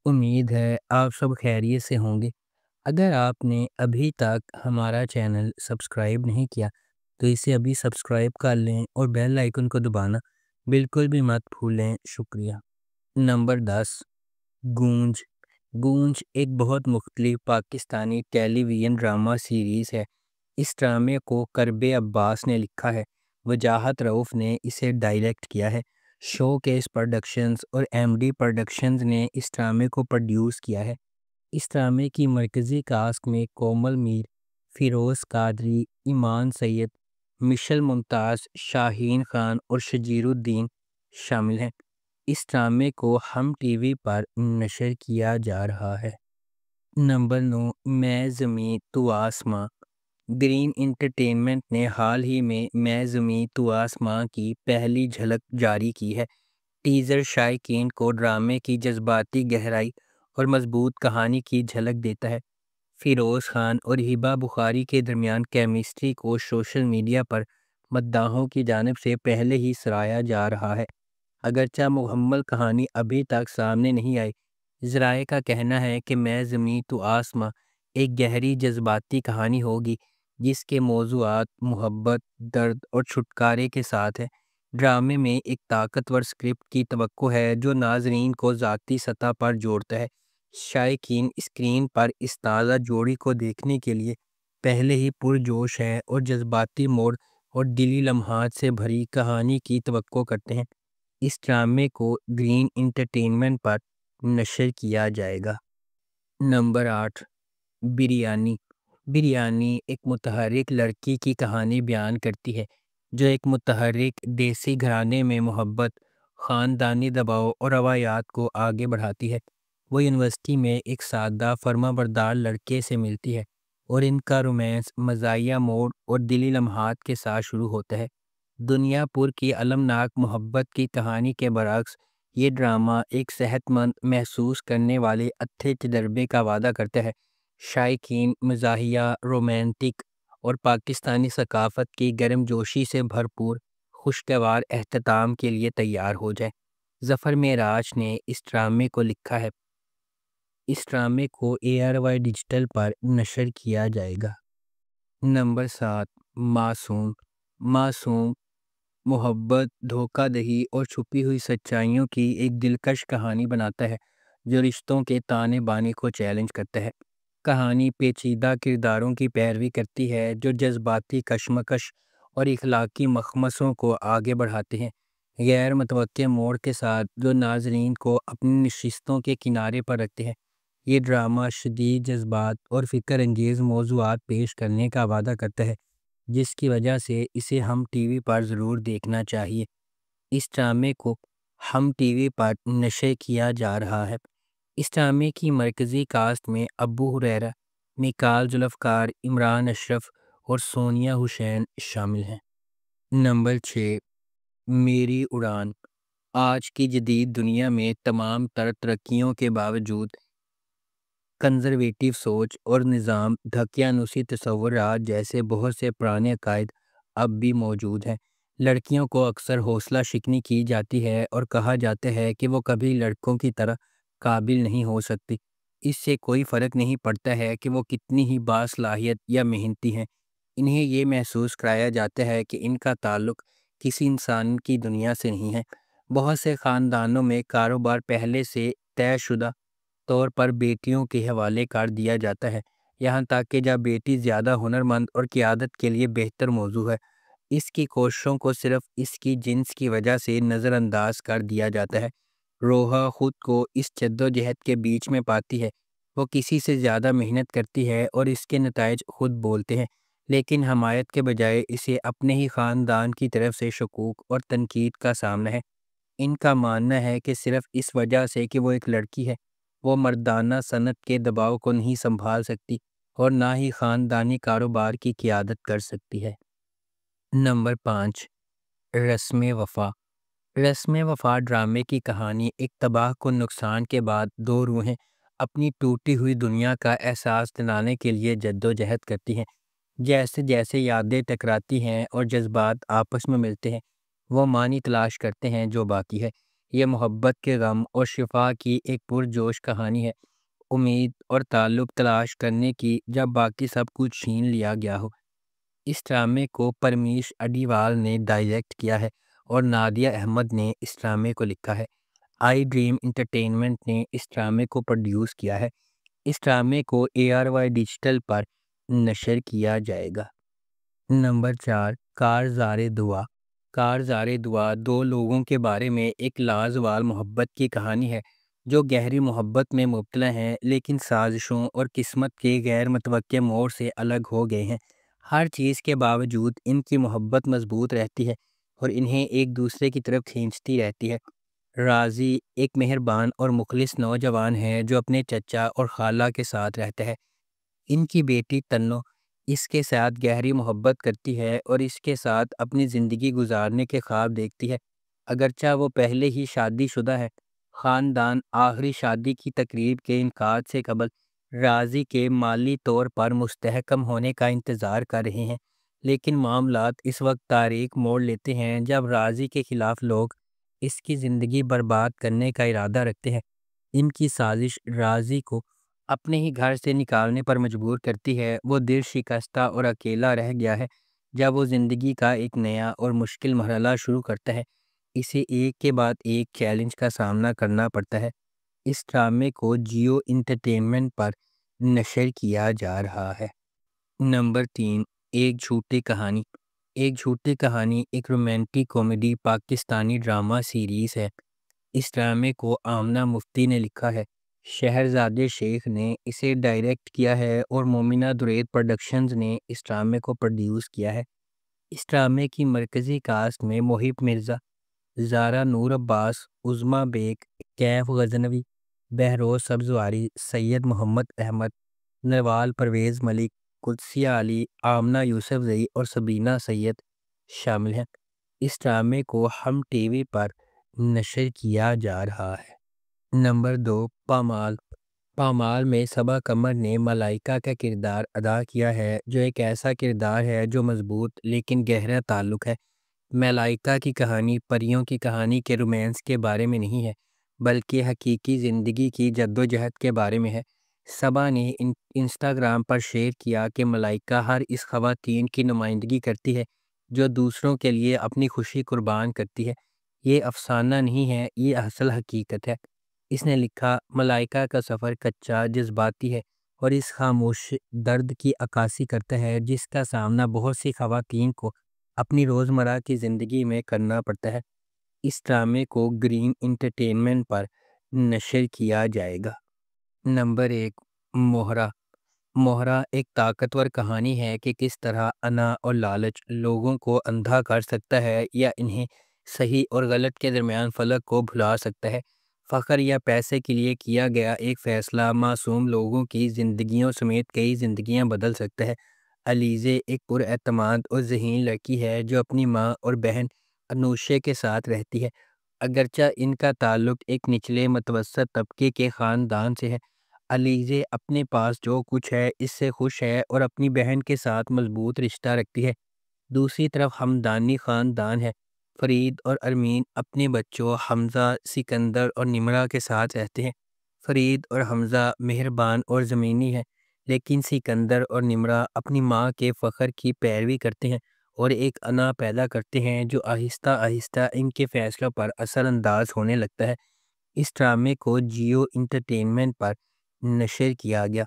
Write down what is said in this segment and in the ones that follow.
امید ہے آپ سب خیریت سے ہوں گے۔ اگر آپ نے ابھی تک ہمارا چینل سبسکرائب نہیں کیا تو اسے ابھی سبسکرائب کر لیں اور بیل آئیکن کو دبانا بالکل بھی مت بھولیں۔ شکریہ۔ نمبر 10، گونج۔ گونج ایک بہت مختلف پاکستانی ٹیلی ویژن ڈرامہ سیریز ہے۔ اس ڈرامے کو کرب عباس نے لکھا ہے، وجاہت رؤف نے اسے ڈائریکٹ کیا ہے۔ شو کیس پروڈکشنز اور ایم ڈی پروڈکشنز نے اس ڈرامے کو پروڈیوس کیا ہے۔ اس ڈرامے کی مرکزی کاسٹ میں کومل میر، فیروز قادری، ایمان سید، مشل ممتاز، شاہین خان اور شجیر الدین شامل ہیں۔ اس ڈرامے کو ہم ٹی وی پر نشر کیا جا رہا ہے۔ نمبر 9، میں زمیں تو آسماں۔ گرین انٹرٹینمنٹ نے حال ہی میں زمیں تو آسماں کی پہلی جھلک جاری کی ہے۔ ٹیزر شائقین کو ڈرامے کی جذباتی گہرائی اور مضبوط کہانی کی جھلک دیتا ہے۔ فیروز خان اور ہبہ بخاری کے درمیان کیمسٹری کو سوشل میڈیا پر مداحوں کی جانب سے پہلے ہی سراہا جا رہا ہے۔ اگرچہ مکمل کہانی ابھی تک سامنے نہیں آئی، ذرائع کا کہنا ہے کہ میں زمیں تو آسماں ایک گہری جذباتی کہانی ہوگی جس کے موضوعات محبت، درد اور چھٹکارے کے ساتھ ہے۔ ڈرامے میں ایک طاقتور سکرپٹ کی توقع ہے جو ناظرین کو ذاتی سطح پر جوڑتا ہے۔ شائقین اسکرین پر اس تازہ جوڑی کو دیکھنے کے لیے پہلے ہی پرجوش ہے اور جذباتی موڑ اور دلی لمحات سے بھری کہانی کی توقع کرتے ہیں۔ اس ڈرامے کو گرین انٹرٹینمنٹ پر نشر کیا جائے گا۔ نمبر 8، بریانی۔ بریانی ایک متحرک لڑکی کی کہانی بیان کرتی ہے جو ایک متحرک دیسی گھرانے میں محبت، خاندانی دباؤ اور روایات کو آگے بڑھاتی ہے۔ وہ یونیورسٹی میں ایک سادہ فرمانبردار لڑکے سے ملتی ہے اور ان کا رومانس مزاحیہ موڑ اور دلی لمحات کے ساتھ شروع ہوتا ہے۔ دنیا پور کی المناک محبت کی کہانی کے برعکس، یہ ڈرامہ ایک صحت مند محسوس کرنے والے اچھے تجربے کا وعدہ کرتا ہے۔ شائقین مزاحیہ، رومانٹک اور پاکستانی ثقافت کی گرم جوشی سے بھرپور خوشگوار اختتام کے لیے تیار ہو جائیں۔ ظفر معراج نے اس ڈرامے کو لکھا ہے۔ اس ڈرامے کو ARY ڈیجیٹل پر نشر کیا جائے گا۔ نمبر 7، معصوم۔ معصوم محبت، دھوکہ دہی اور چھپی ہوئی سچائیوں کی ایک دلکش کہانی بناتا ہے جو رشتوں کے تانے بانے کو چیلنج کرتا ہے۔ کہانی پیچیدہ کرداروں کی پیروی کرتی ہے جو جذباتی کشمکش اور اخلاقی مخمصوں کو آگے بڑھاتے ہیں، غیر متوقع موڑ کے ساتھ جو ناظرین کو اپنی نشستوں کے کنارے پر رکھتے ہیں۔ یہ ڈرامہ شدید جذبات اور فکر انگیز موضوعات پیش کرنے کا وعدہ کرتا ہے جس کی وجہ سے اسے ہم ٹی وی پر ضرور دیکھنا چاہیے۔ اس ڈرامے کو ہم ٹی وی پر نشر کیا جا رہا ہے۔ اس ڈرامے کی مرکزی کاسٹ میں ابو ہریرہ، میکال ذوالفقار، عمران اشرف اور سونیہ حسین شامل ہیں۔ نمبر 6، میری اڑان۔ آج کی جدید دنیا میں تمام تر ترقیوں کے باوجود کنزرویٹو سوچ اور نظام دقیانوسی تصورات جیسے بہت سے پرانے عقائد اب بھی موجود ہیں۔ لڑکیوں کو اکثر حوصلہ شکنی کی جاتی ہے اور کہا جاتا ہے کہ وہ کبھی لڑکوں کی طرح قابل نہیں ہو سکتی۔ اس سے کوئی فرق نہیں پڑتا ہے کہ وہ کتنی ہی باصلاحیت یا محنتی ہیں، انہیں یہ محسوس کرایا جاتا ہے کہ ان کا تعلق کسی انسان کی دنیا سے نہیں ہے۔ بہت سے خاندانوں میں کاروبار پہلے سے طے شدہ طور پر بیٹیوں کے حوالے کر دیا جاتا ہے، یہاں تک کہ جب بیٹی زیادہ ہنرمند اور قیادت کے لیے بہتر موضوع ہے، اس کی کوششوں کو صرف اس کی جنس کی وجہ سے نظر انداز کر دیا جاتا ہے۔ روحا خود کو اس جدوجہد کے بیچ میں پاتی ہے، وہ کسی سے زیادہ محنت کرتی ہے اور اس کے نتائج خود بولتے ہیں، لیکن حمایت کے بجائے اسے اپنے ہی خاندان کی طرف سے شکوک اور تنقید کا سامنا ہے۔ ان کا ماننا ہے کہ صرف اس وجہ سے کہ وہ ایک لڑکی ہے، وہ مردانہ صنعت کے دباؤ کو نہیں سنبھال سکتی اور نہ ہی خاندانی کاروبار کی قیادت کر سکتی ہے۔ نمبر 5، رسم وفا۔ رسم وفا ڈرامے کی کہانی ایک تباہ کن نقصان کے بعد دو روحیں اپنی ٹوٹی ہوئی دنیا کا احساس دلانے کے لیے جدوجہد کرتی ہیں۔ جیسے جیسے یادیں ٹکراتی ہیں اور جذبات آپس میں ملتے ہیں، وہ معنی تلاش کرتے ہیں جو باقی ہے۔ یہ محبت کے غم اور شفا کی ایک پرجوش کہانی ہے، امید اور تعلق تلاش کرنے کی جب باقی سب کچھ چھین لیا گیا ہو۔ اس ڈرامے کو پرمیش اڈیوال نے ڈائریکٹ کیا ہے اور نادیہ احمد نے اس ڈرامے کو لکھا ہے۔ آئی ڈریم انٹرٹینمنٹ نے اس ڈرامے کو پروڈیوس کیا ہے۔ اس ڈرامے کو ARY ڈیجیٹل پر نشر کیا جائے گا۔ نمبر 4، کارزار دعا۔ کارزار دعا دو لوگوں کے بارے میں ایک لازوال محبت کی کہانی ہے جو گہری محبت میں مبتلا ہیں لیکن سازشوں اور قسمت کے غیر متوقع موڑ سے الگ ہو گئے ہیں۔ ہر چیز کے باوجود ان کی محبت مضبوط رہتی ہے اور انہیں ایک دوسرے کی طرف کھینچتی رہتی ہے۔ راضی ایک مہربان اور مخلص نوجوان ہے جو اپنے چچا اور خالہ کے ساتھ رہتا ہے۔ ان کی بیٹی تنو اس کے ساتھ گہری محبت کرتی ہے اور اس کے ساتھ اپنی زندگی گزارنے کے خواب دیکھتی ہے، اگرچہ وہ پہلے ہی شادی شدہ ہے۔ خاندان آخری شادی کی تقریب کے انعقاد سے قبل راضی کے مالی طور پر مستحکم ہونے کا انتظار کر رہے ہیں، لیکن معاملات اس وقت تاریک موڑ لیتے ہیں جب راضی کے خلاف لوگ اس کی زندگی برباد کرنے کا ارادہ رکھتے ہیں۔ ان کی سازش راضی کو اپنے ہی گھر سے نکالنے پر مجبور کرتی ہے۔ وہ دل شکستہ اور اکیلا رہ گیا ہے جب وہ زندگی کا ایک نیا اور مشکل مرحلہ شروع کرتا ہے۔ اسے ایک کے بعد ایک چیلنج کا سامنا کرنا پڑتا ہے۔ اس ڈرامے کو جیو انٹرٹینمنٹ پر نشر کیا جا رہا ہے۔ نمبر 3، ایک جھوٹی کہانی۔ ایک جھوٹی کہانی ایک romantic comedy Pakistani drama series ہے۔ اس ڈرامے کو آمنہ مفتی نے لکھا ہے، شہرزاد شیخ نے اسے ڈائریکٹ کیا ہے اور مومنہ درید پروڈکشنز نے اس ڈرامے کو پروڈیوس کیا ہے۔ اس ڈرامے کی مرکزی کاسٹ میں محب مرزا، زارا نور عباس، عظمیٰ بیگ، کیف غزنوی، بہروز سبزواری، سید محمد احمد، نوال پرویز ملک، قدسیہ علی، آمنہ یوسف زئی اور سبینہ سید شامل ہیں۔ اس ڈرامے کو ہم ٹی وی پر نشر کیا جا رہا ہے۔ نمبر 2، پامال۔ پامال میں صبا قمر نے ملائکہ کا کردار ادا کیا ہے جو ایک ایسا کردار ہے جو مضبوط لیکن گہرا تعلق ہے۔ ملائکہ کی کہانی پریوں کی کہانی کے رومانس کے بارے میں نہیں ہے بلکہ حقیقی زندگی کی جدوجہد کے بارے میں ہے۔ صبا نے انسٹاگرام پر شیئر کیا کہ ملائکہ ہر اس خواتین کی نمائندگی کرتی ہے جو دوسروں کے لیے اپنی خوشی قربان کرتی ہے۔ یہ افسانہ نہیں ہے، یہ اصل حقیقت ہے۔ اس نے لکھا، ملائکہ کا سفر کچا، جذباتی ہے اور اس خاموش درد کی عکاسی کرتا ہے جس کا سامنا بہت سی خواتین کو اپنی روزمرہ کی زندگی میں کرنا پڑتا ہے۔ اس ڈرامے کو گرین انٹرٹینمنٹ پر نشر کیا جائے گا۔ نمبر 1، موہرا۔ موہرا ایک طاقتور کہانی ہے کہ کس طرح انا اور لالچ لوگوں کو اندھا کر سکتا ہے یا انہیں صحیح اور غلط کے درمیان فرق کو بھلا سکتا ہے۔ فخر یا پیسے کے لیے کیا گیا ایک فیصلہ معصوم لوگوں کی زندگیوں سمیت کئی زندگیاں بدل سکتا ہے۔ علیزے ایک پر اعتماد اور ذہین لڑکی ہے جو اپنی ماں اور بہن انوشے کے ساتھ رہتی ہے، اگرچہ ان کا تعلق ایک نچلے متوسط طبقے کے خاندان سے ہے۔ علیزے اپنے پاس جو کچھ ہے اس سے خوش ہے اور اپنی بہن کے ساتھ مضبوط رشتہ رکھتی ہے۔ دوسری طرف ہمدانی خاندان ہے۔ فرید اور ارمین اپنے بچوں حمزہ، سکندر اور نمرہ کے ساتھ رہتے ہیں۔ فرید اور حمزہ مہربان اور زمینی ہیں، لیکن سکندر اور نمرہ اپنی ماں کے فخر کی پیروی کرتے ہیں اور ایک انا پیدا کرتے ہیں جو آہستہ آہستہ ان کے فیصلوں پر اثر انداز ہونے لگتا ہے۔ اس ڈرامے کو جیو انٹرٹینمنٹ پر نشر کیا گیا۔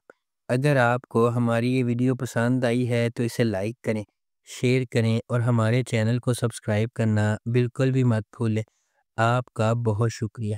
اگر آپ کو ہماری یہ ویڈیو پسند آئی ہے تو اسے لائک کریں، شیئر کریں اور ہمارے چینل کو سبسکرائب کرنا بالکل بھی مت بھولیں۔ آپ کا بہت شکریہ۔